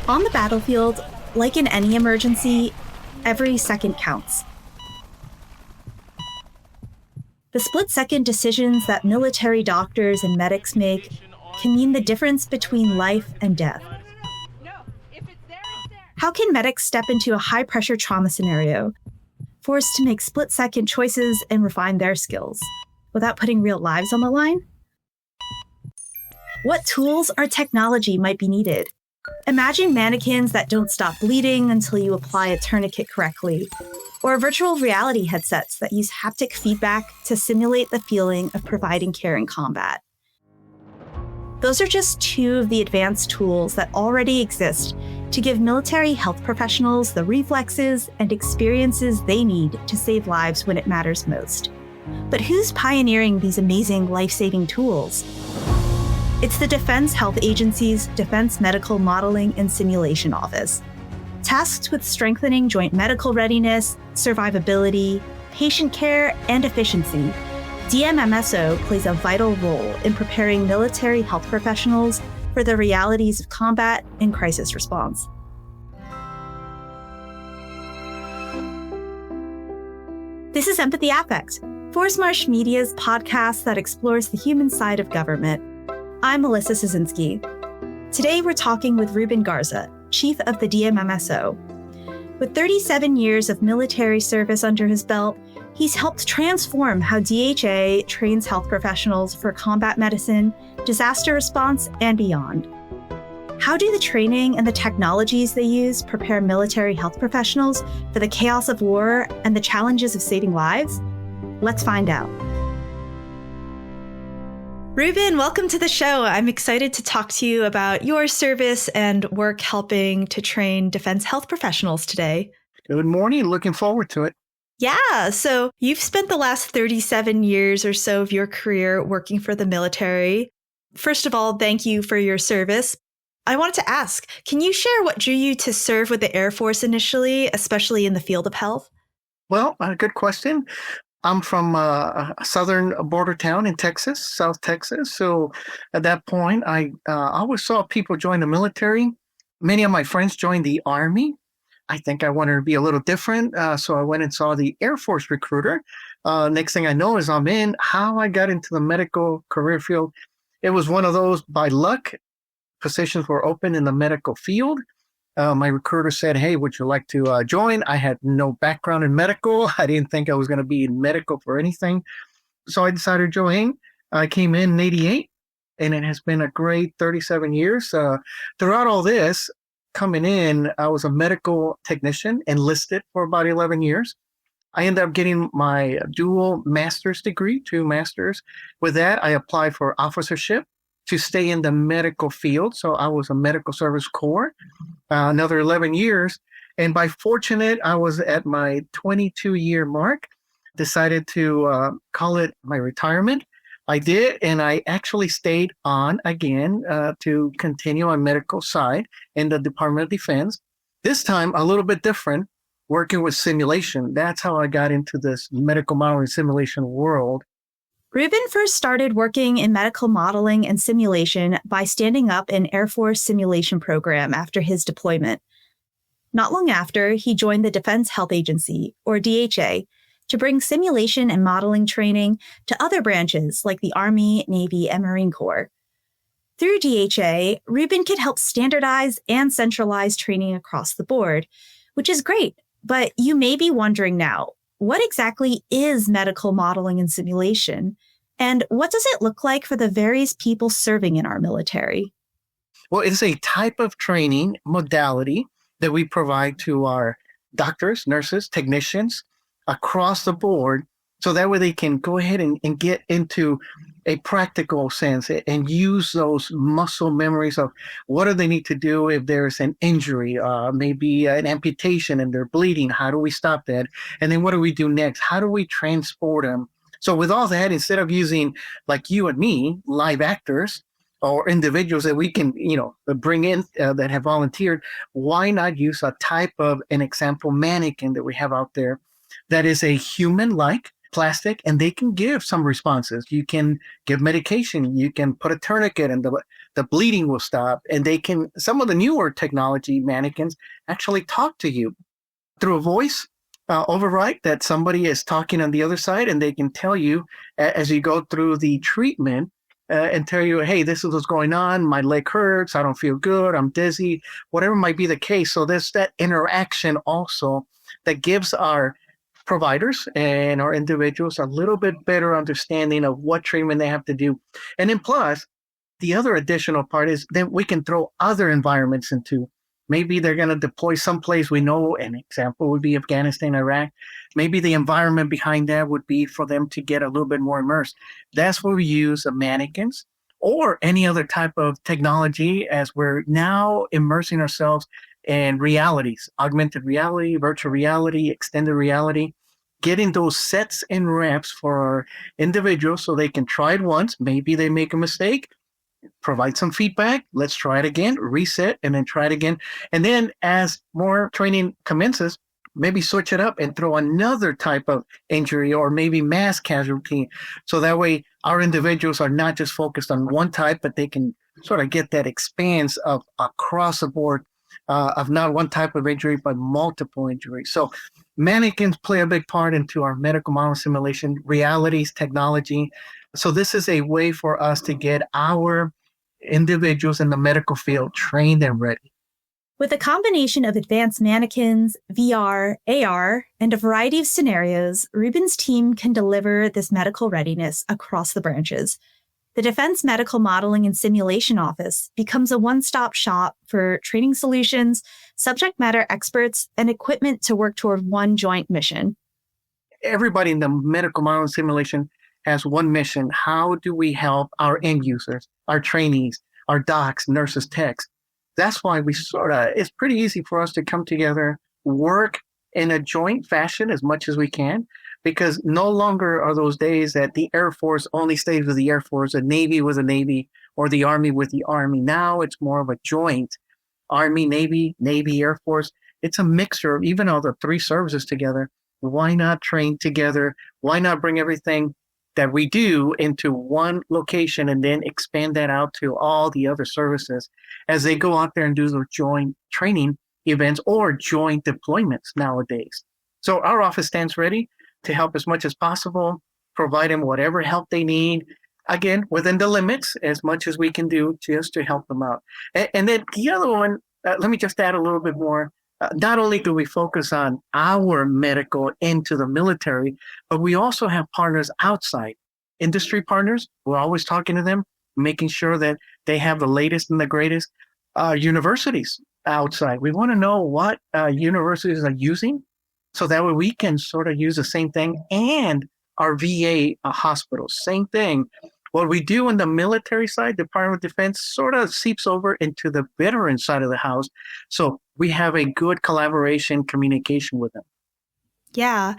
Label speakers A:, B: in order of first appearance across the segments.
A: On the battlefield, like in any emergency, every second counts. The split-second decisions that military doctors and medics make can mean the difference between life and death. How can medics step into a high-pressure trauma scenario, forced to make split-second choices and refine their skills, without putting real lives on the line? What tools or technology might be needed? Imagine mannequins that don't stop bleeding until you apply a tourniquet correctly, or virtual reality headsets that use haptic feedback to simulate the feeling of providing care in combat. Those are just two of the advanced tools that already exist to give military health professionals the reflexes and experiences they need to save lives when it matters most. But who's pioneering these amazing life-saving tools? It's the Defense Health Agency's Defense Medical Modeling and Simulation Office. Tasked with strengthening joint medical readiness, survivability, patient care, and efficiency, DMMSO plays a vital role in preparing military health professionals for the realities of combat and crisis response. This is Empathy Affect, Force Marsh Media's podcast that explores the human side of government. I'm Melissa Szynski. Today we're talking with Ruben Garza, Chief of the DMMSO. With 37 years of military service under his belt, he's helped transform how DHA trains health professionals for combat medicine, disaster response, and beyond. How do the training and the technologies they use prepare military health professionals for the chaos of war and the challenges of saving lives? Let's find out. Ruben, welcome to the show. I'm excited to talk to you about your service and work helping to train defense health professionals today.
B: Good morning. Looking forward to it.
A: Yeah. So you've spent the last 37 years or so of your career working for the military. First of all, thank you for your service. I wanted to ask, can you share what drew you to serve with the Air Force initially, especially in the field of health?
B: Well, good question. I'm from a southern border town in Texas, South Texas. So at that point, I always saw people join the military. Many of my friends joined the Army. I think I wanted to be a little different. So I went and saw the Air Force recruiter. Next thing I know is I'm in. How I got into the medical career field, it was one of those by luck. Positions were open in the medical field. My recruiter said, "Hey, would you like to join?" I had no background in medical. I didn't think I was going to be in medical for anything. So I decided to join. I came in 88, and it has been a great 37 years. Throughout all this, coming in, I was a medical technician, enlisted for about 11 years. I ended up getting my dual master's degree, 2 masters. With that, I applied for officership to stay in the medical field. So I was a medical service corps, another 11 years. And by fortunate, I was at my 22-year mark, decided to call it my retirement. I did, and I actually stayed on again to continue on medical side in the Department of Defense. This time, a little bit different, working with simulation. That's how I got into this medical modeling simulation world.
A: Ruben first started working in medical modeling and simulation by standing up an Air Force simulation program after his deployment. Not long after, he joined the Defense Health Agency, or DHA, to bring simulation and modeling training to other branches like the Army, Navy, and Marine Corps. Through DHA, Ruben could help standardize and centralize training across the board, which is great. But you may be wondering now, what exactly is medical modeling and simulation? And what does it look like for the various people serving in our military?
B: Well, it's a type of training modality that we provide to our doctors, nurses, technicians across the board, so that way they can go ahead and get into a practical sense and use those muscle memories of what do they need to do if there's an injury, maybe an amputation and they're bleeding. How do we stop that? And then what do we do next? How do we transport them? So with all that, instead of using like you and me, live actors or individuals that we can, bring in that have volunteered, why not use a type of an example mannequin that we have out there that is a human-like, plastic, and they can give some responses. You can give medication, you can put a tourniquet, and the bleeding will stop. And some of the newer technology mannequins actually talk to you through a voice override that somebody is talking on the other side, and they can tell you as you go through the treatment and tell you, hey, this is what's going on. My leg hurts. I don't feel good. I'm dizzy, whatever might be the case. So there's that interaction also that gives our providers and our individuals a little bit better understanding of what treatment they have to do. And then plus, the other additional part is that we can throw other environments into. Maybe they're going to deploy someplace we know. An example would be Afghanistan, Iraq. Maybe the environment behind that would be for them to get a little bit more immersed. That's where we use mannequins or any other type of technology as we're now immersing ourselves in realities, augmented reality, virtual reality, extended reality, getting those sets and reps for our individuals so they can try it once. Maybe they make a mistake. Provide some feedback. Let's try it again, reset, and then try it again. And then as more training commences, maybe switch it up and throw another type of injury or maybe mass casualty. So that way our individuals are not just focused on one type, but they can sort of get that expanse of across the board of not one type of injury, but multiple injuries. So mannequins play a big part into our medical model simulation, realities, technology. So this is a way for us to get our individuals in the medical field trained and ready.
A: With a combination of advanced mannequins, VR, AR, and a variety of scenarios, Ruben's team can deliver this medical readiness across the branches. The Defense Medical Modeling and Simulation Office becomes a one-stop shop for training solutions, subject matter experts, and equipment to work toward one joint mission.
B: Everybody in the medical model and simulation has one mission. How do we help our end users, our trainees, our docs, nurses, techs? That's why it's pretty easy for us to come together, work in a joint fashion as much as we can, because no longer are those days that the Air Force only stays with the Air Force, the Navy with the Navy, or the Army with the Army. Now it's more of a joint Army, Navy, Air Force. It's a mixture of even all the three services together. Why not train together? Why not bring everything that we do into one location and then expand that out to all the other services as they go out there and do their joint training events or joint deployments nowadays. So our office stands ready to help as much as possible, provide them whatever help they need, again, within the limits, as much as we can do just to help them out. And then the other one, let me just add a little bit more. Not only do we focus on our medical into the military, but we also have partners outside, industry partners. We're always talking to them, making sure that they have the latest and the greatest. Universities outside. We want to know what universities are using so that way we can sort of use the same thing. And our VA hospitals, same thing. What we do on the military side, Department of Defense, sort of seeps over into the veteran side of the house. So we have a good collaboration, communication with them.
A: Yeah,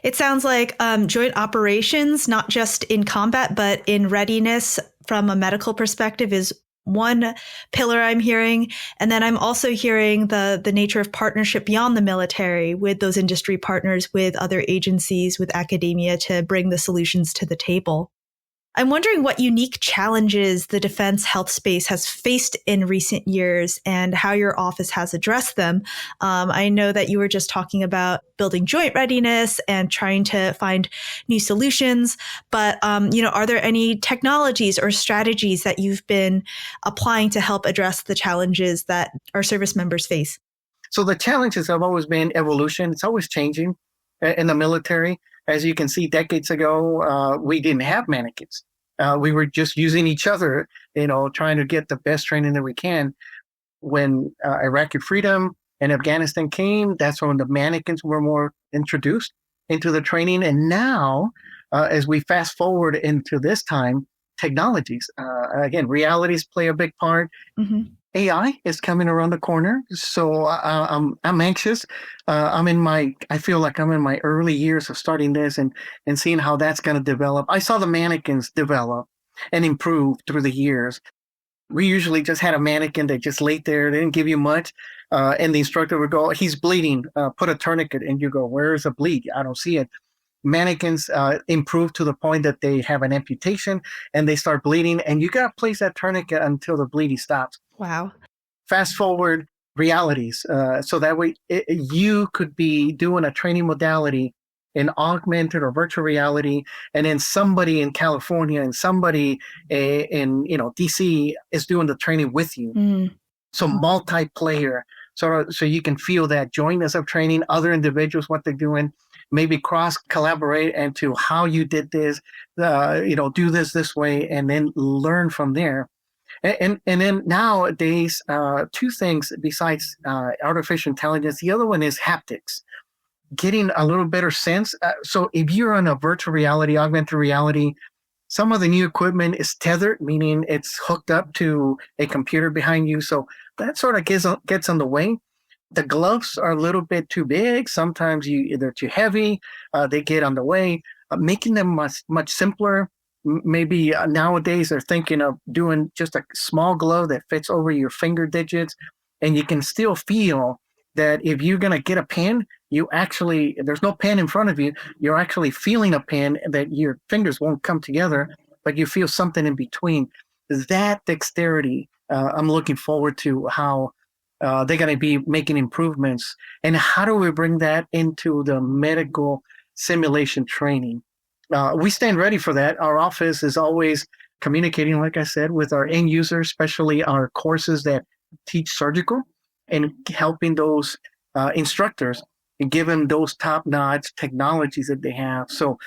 A: it sounds like joint operations, not just in combat, but in readiness from a medical perspective is one pillar I'm hearing. And then I'm also hearing the nature of partnership beyond the military with those industry partners, with other agencies, with academia to bring the solutions to the table. I'm wondering what unique challenges the defense health space has faced in recent years and how your office has addressed them. I know that you were just talking about building joint readiness and trying to find new solutions, but are there any technologies or strategies that you've been applying to help address the challenges that our service members face?
B: So the challenges have always been evolution. It's always changing in the military. As you can see, decades ago, we didn't have mannequins. We were just using each other, trying to get the best training that we can. When Iraqi freedom and Afghanistan came, that's when the mannequins were more introduced into the training. And now, as we fast forward into this time, technologies, again, realities play a big part. Mm-hmm. AI is coming around the corner, so I'm anxious. I feel like I'm in my early years of starting this and seeing how that's going to develop. I saw the mannequins develop and improve through the years. We usually just had a mannequin that just laid there, they didn't give you much, and the instructor would go, "He's bleeding. Put a tourniquet," and you go, "Where is the bleed? I don't see it." mannequins improve to the point that they have an amputation and they start bleeding, and you got to place that tourniquet until the bleeding stops.
A: Wow.
B: Fast forward realities. So that way you could be doing a training modality in augmented or virtual reality, and then somebody in California and somebody in DC is doing the training with you. So multiplayer, so you can feel that jointness of training, other individuals, what they're doing, maybe cross collaborate into how you did this, do this way, and then learn from there. And then nowadays, two things besides artificial intelligence. The other one is haptics, getting a little better sense. So if you're on a virtual reality, augmented reality, some of the new equipment is tethered, meaning it's hooked up to a computer behind you. So that sort of gets on the way. The gloves are a little bit too big. Sometimes they're too heavy. They get on the way. Making them much simpler. Maybe nowadays they're thinking of doing just a small glove that fits over your finger digits, and you can still feel that if you're going to get a pen, there's no pen in front of you. You're actually feeling a pen that your fingers won't come together, but you feel something in between. That dexterity, I'm looking forward to how they're going to be making improvements. And how do we bring that into the medical simulation training? We stand ready for that. Our office is always communicating, like I said, with our end users, especially our courses that teach surgical, and helping those instructors and give them those top-notch technologies that they have. So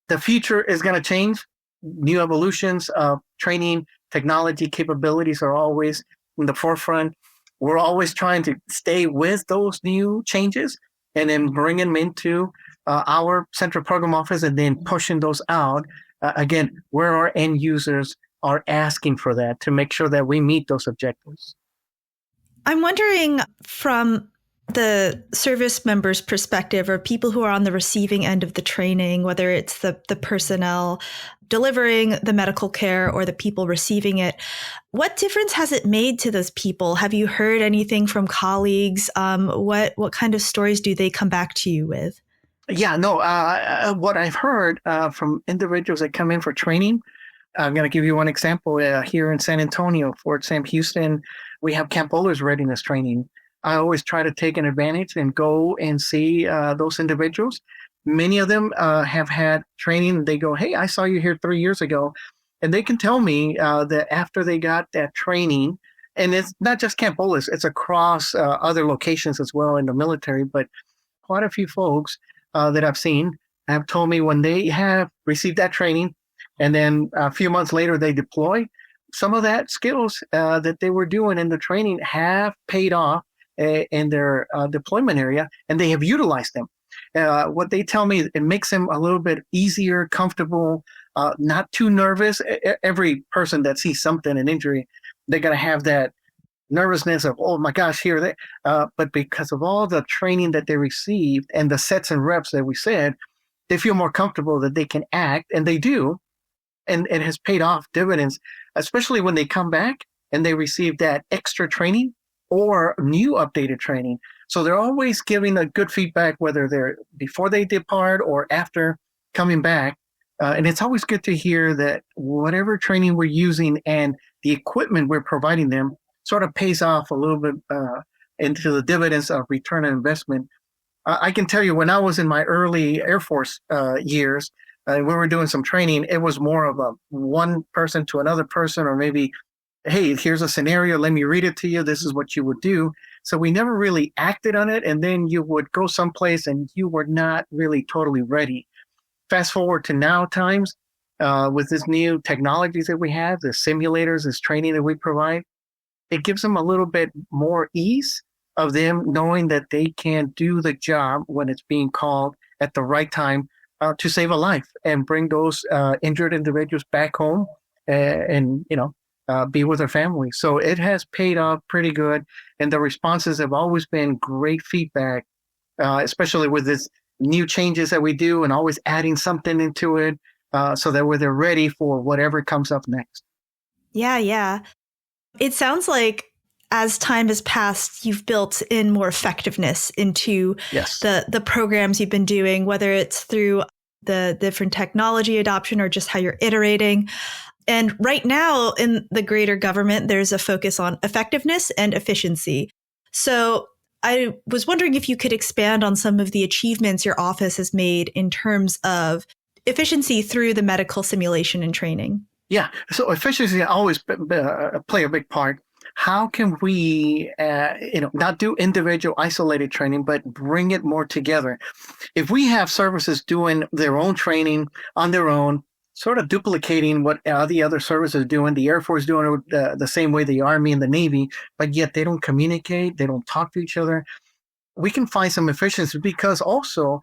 B: the future is going to change. New evolutions of training technology capabilities are always in the forefront. We're always trying to stay with those new changes and then bring them into our central program office, and then pushing those out, again, where our end users are asking for that, to make sure that we meet those objectives.
A: I'm wondering, from the service members' perspective, or people who are on the receiving end of the training, whether it's the personnel delivering the medical care or the people receiving it, what difference has it made to those people? Have you heard anything from colleagues? What kind of stories do they come back to you with?
B: Yeah, no, what I've heard from individuals that come in for training, I'm going to give you one example. Here in San Antonio, Fort Sam Houston, we have Camp Bowler's readiness training. I always try to take an advantage and go and see those individuals. Many of them have had training. They go, hey, I saw you here 3 years ago. And they can tell me that after they got that training, and it's not just Camp Bowler's, it's across other locations as well in the military, but quite a few folks that I've seen have told me when they have received that training and then a few months later they deploy, some of that skills that they were doing in the training have paid off in their deployment area, and they have utilized them. What they tell me, it makes them a little bit easier, comfortable, not too nervous. Every person that sees something, an injury, they're going to have that nervousness of, oh my gosh, here they, but because of all the training that they received and the sets and reps that we said, they feel more comfortable that they can act, and they do, and it has paid off dividends, especially when they come back and they receive that extra training or new updated training. So they're always giving a good feedback, whether they're before they depart or after coming back. And it's always good to hear that whatever training we're using and the equipment we're providing them sort of pays off a little bit into the dividends of return on investment. I can tell you, when I was in my early Air Force years, we were doing some training, it was more of a one person to another person, or maybe, hey, here's a scenario, let me read it to you, this is what you would do. So we never really acted on it, and then you would go someplace and you were not really totally ready. Fast forward to now times, with this new technologies that we have, the simulators, this training that we provide, it gives them a little bit more ease of them knowing that they can do the job when it's being called at the right time to save a life and bring those injured individuals back home and be with their family. So it has paid off pretty good, and the responses have always been great feedback, especially with this new changes that we do and always adding something into it so that they're ready for whatever comes up next.
A: Yeah. It sounds like as time has passed, you've built in more effectiveness into
B: Yes.
A: the programs you've been doing, whether it's through the different technology adoption or just how you're iterating. And right now in the greater government, there's a focus on effectiveness and efficiency. So I was wondering if you could expand on some of the achievements your office has made in terms of efficiency through the medical simulation and training.
B: Yeah, so efficiency always play a big part. How can we, not do individual isolated training, but bring it more together? If we have services doing their own training on their own, sort of duplicating what the other services are doing, the Air Force doing it the same way the Army and the Navy, but yet they don't communicate, they don't talk to each other, we can find some efficiency because also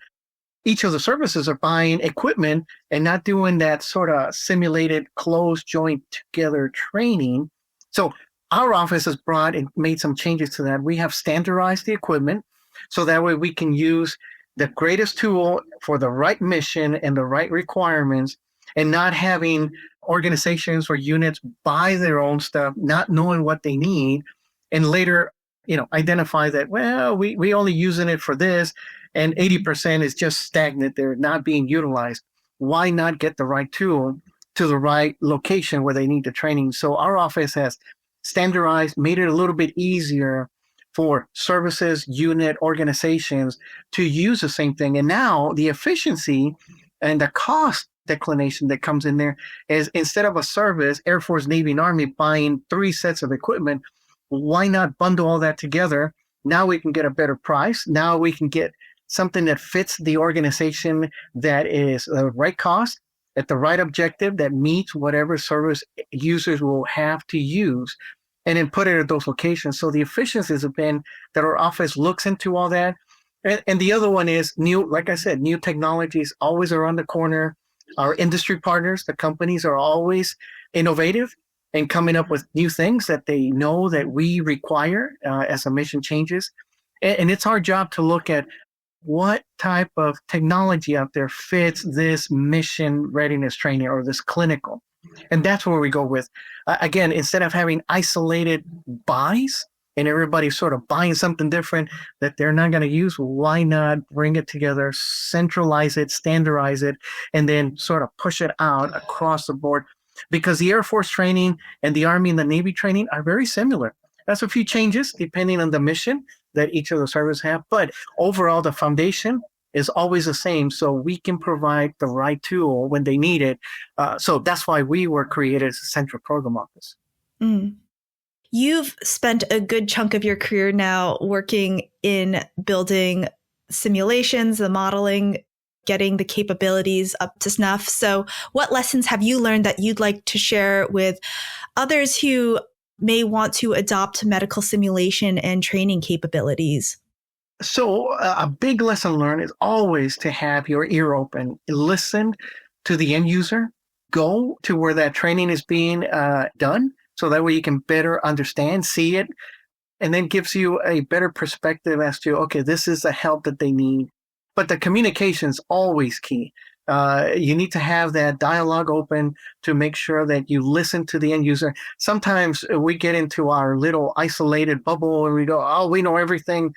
B: each of the services are buying equipment and not doing that sort of simulated closed joint together training. So our office has brought and made some changes to that. We have standardized the equipment so that way we can use the greatest tool for the right mission and the right requirements and not having organizations or units buy their own stuff, not knowing what they need, and later, identify that, well, we only using it for this, and 80% is just stagnant. They're not being utilized. Why not get the right tool to the right location where they need the training? So our office has standardized, made it a little bit easier for services, unit, organizations to use the same thing. And now the efficiency and the cost declination that comes in there is instead of a service, Air Force, Navy, and Army buying 3 sets of equipment, why not bundle all that together? Now we can get a better price. Now we can get something that fits the organization, that is the right cost, at the right objective, that meets whatever service users will have to use, and then put it at those locations. So the efficiencies have been that our office looks into all that. And the other one is new, like I said, new technologies always around the corner. Our industry partners, the companies, are always innovative and coming up with new things that they know that we require as a mission changes. And it's our job to look at what type of technology out there fits this mission readiness training or this clinical. And that's where we go with, again, instead of having isolated buys and everybody sort of buying something different that they're not going to use, why not bring it together, centralize it, standardize it, and then sort of push it out across the board? Because the Air Force training and the Army and the Navy training are very similar. That's a few changes depending on the mission that each of the services have. But overall, the foundation is always the same, so we can provide the right tool when they need it. So that's why we were created as a central program office.
A: Mm. You've spent a good chunk of your career now working in building simulations, the modeling, getting the capabilities up to snuff. So what lessons have you learned that you'd like to share with others who may want to adopt medical simulation and training capabilities?
B: So a big lesson learned is always to have your ear open, listen to the end user, go to where that training is being done, so that way you can better understand, see it, and then gives you a better perspective as to, okay, this is the help that they need. But the communication is always key. You need to have that dialogue open to make sure that you listen to the end user. Sometimes we get into our little isolated bubble and we go, oh, we know everything.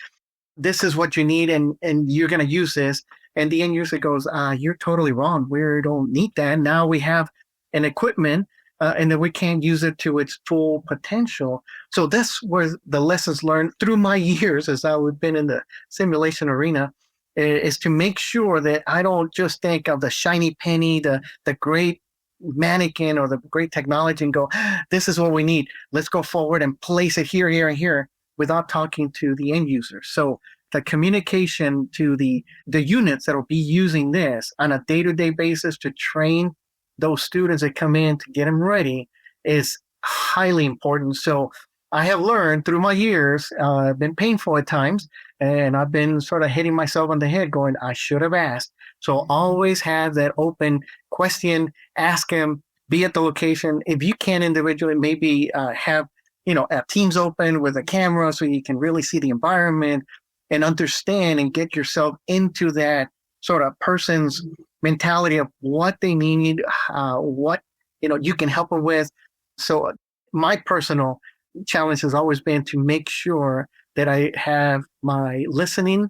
B: This is what you need, and you're going to use this. And the end user goes, you're totally wrong. We don't need that. Now we have an equipment and then we can't use it to its full potential. So that's where the lessons learned through my years as I've been in the simulation arena is to make sure that I don't just think of the shiny penny, the great mannequin or the great technology and go, this is what we need. Let's go forward and place it here, here, and here without talking to the end user. So the communication to the units that will be using this on a day-to-day basis to train those students that come in to get them ready is highly important. So I have learned through my years, been painful at times, and I've been sort of hitting myself on the head going, I should have asked. So always have that open question, ask them, be at the location. If you can individually, maybe have Teams open with a camera so you can really see the environment and understand and get yourself into that sort of person's mentality of what they need, what you can help them with. So my personal challenge has always been to make sure that I have my listening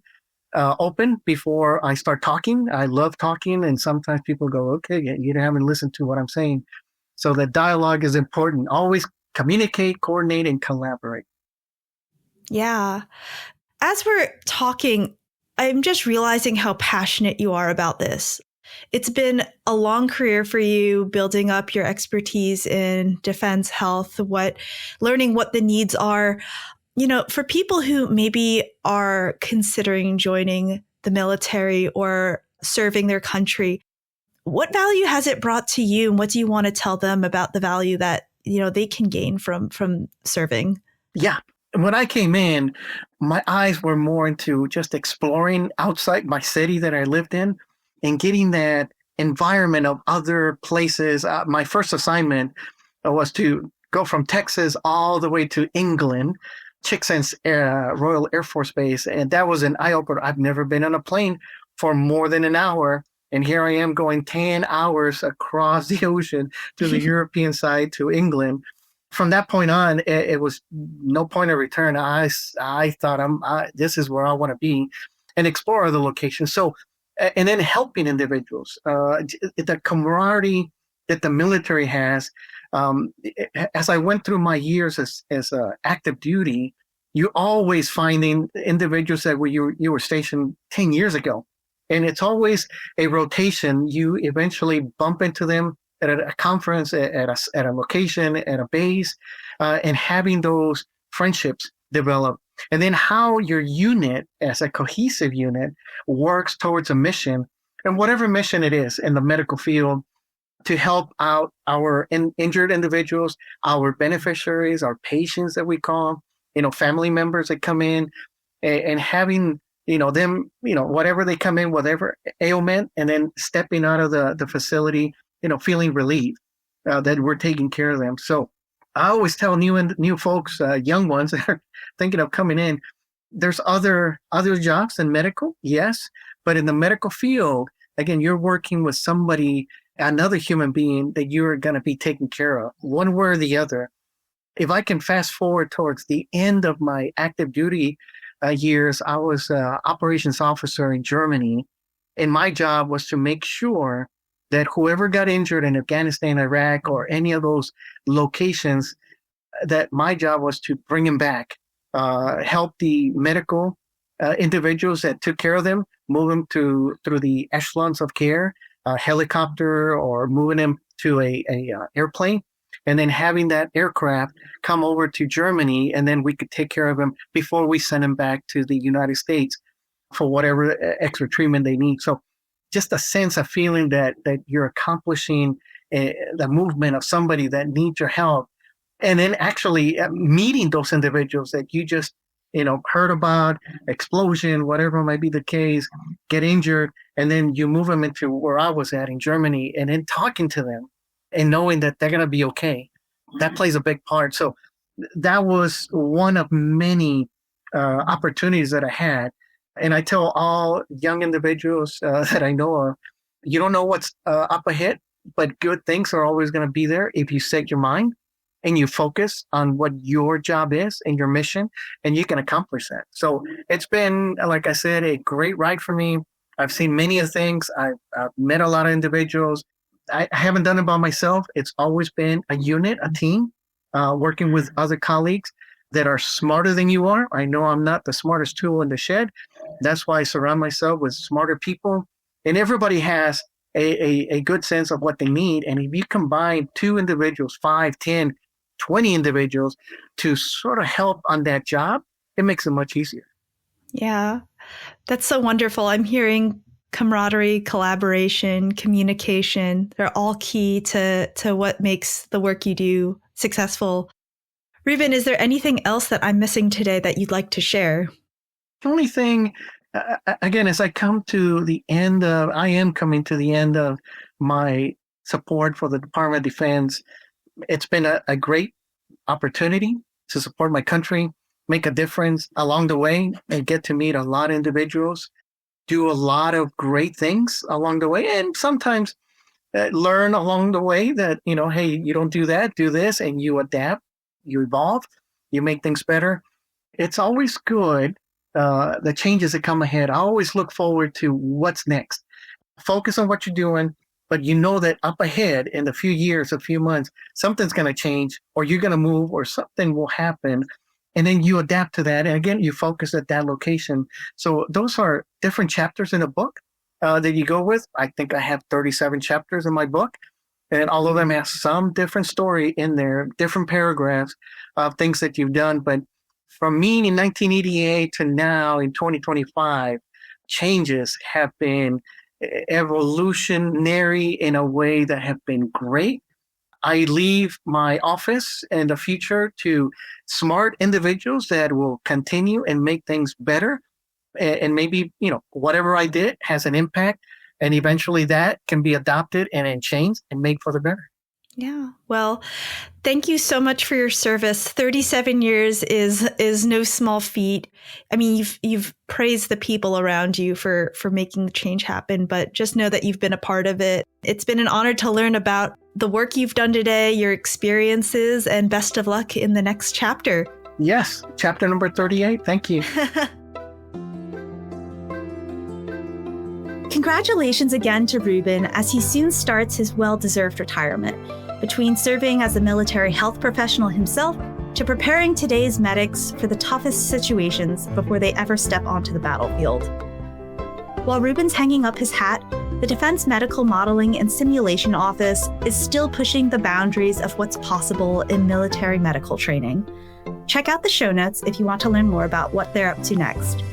B: open before I start talking. I love talking, and sometimes people go, okay, you haven't listened to what I'm saying. So the dialogue is important. Always communicate, coordinate, and collaborate.
A: Yeah. As we're talking, I'm just realizing how passionate you are about this. It's been a long career for you, building up your expertise in defense health, learning what the needs are. For people who maybe are considering joining the military or serving their country, what value has it brought to you, and what do you want to tell them about the value that, they can gain from serving?
B: Yeah. When I came in, my eyes were more into just exploring outside my city that I lived in and getting that environment of other places. My first assignment was to go from Texas all the way to England, Chicksense Royal Air Force Base. And that was an eye-opener. I've never been on a plane for more than an hour. And here I am going 10 hours across the ocean to the European side, to England. From that point on, it was no point of return. I thought this is where I want to be and explore other locations. So, and then helping individuals, the camaraderie that the military has. As I went through my years as active duty, you're always finding individuals that you were stationed 10 years ago. And it's always a rotation. You eventually bump into them at a conference, at a location, at a base, and having those friendships develop. And then how your unit, as a cohesive unit, works towards a mission, and whatever mission it is in the medical field, to help out our injured individuals, our beneficiaries, our patients that we call, family members that come in, and having them, whatever they come in, whatever ailment, and then stepping out of the facility, feeling relieved that we're taking care of them. So I always tell new folks, young ones that are thinking of coming in, there's other jobs than medical, yes, but in the medical field, again, you're working with somebody, another human being that you're going to be taking care of, one way or the other. If I can fast forward towards the end of my active duty years, I was an operations officer in Germany, and my job was to make sure that whoever got injured in Afghanistan, Iraq, or any of those locations, that my job was to bring them back, help the medical individuals that took care of them, move them through the echelons of care, helicopter, or moving them to a airplane, and then having that aircraft come over to Germany, and then we could take care of them before we send them back to the United States for whatever extra treatment they need. So just a sense of feeling that you're accomplishing the movement of somebody that needs your help, and then actually meeting those individuals that you just heard about, explosion, whatever might be the case, get injured, and then you move them into where I was at in Germany, and then talking to them and knowing that they're going to be okay. That plays a big part. So that was one of many opportunities that I had. And I tell all young individuals that I know of, you don't know what's up ahead, but good things are always going to be there if you set your mind and you focus on what your job is and your mission, and you can accomplish that. So it's been, like I said, a great ride for me. I've seen many of things. I've met a lot of individuals. I haven't done it by myself. It's always been a unit, a team, working with other colleagues that are smarter than you are. I know I'm not the smartest tool in the shed. That's why I surround myself with smarter people. And everybody has a good sense of what they need. And if you combine 2 individuals, 5, 10, 20 individuals to sort of help on that job, it makes it much easier.
A: Yeah, that's so wonderful. I'm hearing camaraderie, collaboration, communication. They're all key to what makes the work you do successful. Ruben, is there anything else that I'm missing today that you'd like to share?
B: The only thing, again, as I am coming to the end of my support for the Department of Defense, it's been a great opportunity to support my country, make a difference along the way, and get to meet a lot of individuals, do a lot of great things along the way, and sometimes learn along the way that, hey, you don't do that, do this, and you adapt, you evolve, you make things better. It's always good the changes that come ahead. I always look forward to what's next. Focus on what you're doing, but you know that up ahead in a few years, a few months, something's going to change, or you're going to move, or something will happen. And then you adapt to that. And again, you focus at that location. So those are different chapters in a book that you go with. I think I have 37 chapters in my book. And all of them have some different story in there, different paragraphs of things that you've done. But from me in 1988 to now in 2025, changes have been evolutionary in a way that have been great. I leave my office in the future to smart individuals that will continue and make things better. And maybe, whatever I did has an impact. And eventually that can be adopted and then changed and made for the better.
A: Yeah. Well, thank you so much for your service. 37 years is no small feat. I mean, you've praised the people around you for making the change happen, but just know that you've been a part of it. It's been an honor to learn about the work you've done today, your experiences, and best of luck in the next chapter.
B: Yes. Chapter number 38. Thank you.
A: Congratulations again to Ruben as he soon starts his well-deserved retirement. Between serving as a military health professional himself to preparing today's medics for the toughest situations before they ever step onto the battlefield. While Ruben's hanging up his hat, the Defense Medical Modeling and Simulation Office is still pushing the boundaries of what's possible in military medical training. Check out the show notes if you want to learn more about what they're up to next.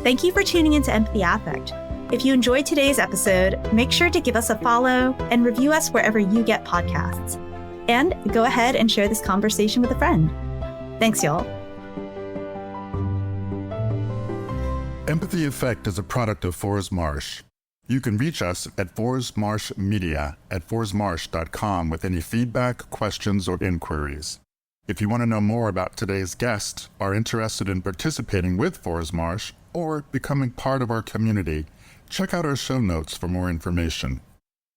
A: Thank you for tuning into Empathy Affect. If you enjoyed today's episode, make sure to give us a follow and review us wherever you get podcasts. And go ahead and share this conversation with a friend. Thanks, y'all.
C: Empathy Effect is a product of Forrest Marsh. You can reach us at forrestmarshmedia@forrestmarsh.com with any feedback, questions, or inquiries. If you want to know more about today's guest, are interested in participating with Forrest Marsh, or becoming part of our community, check out our show notes for more information.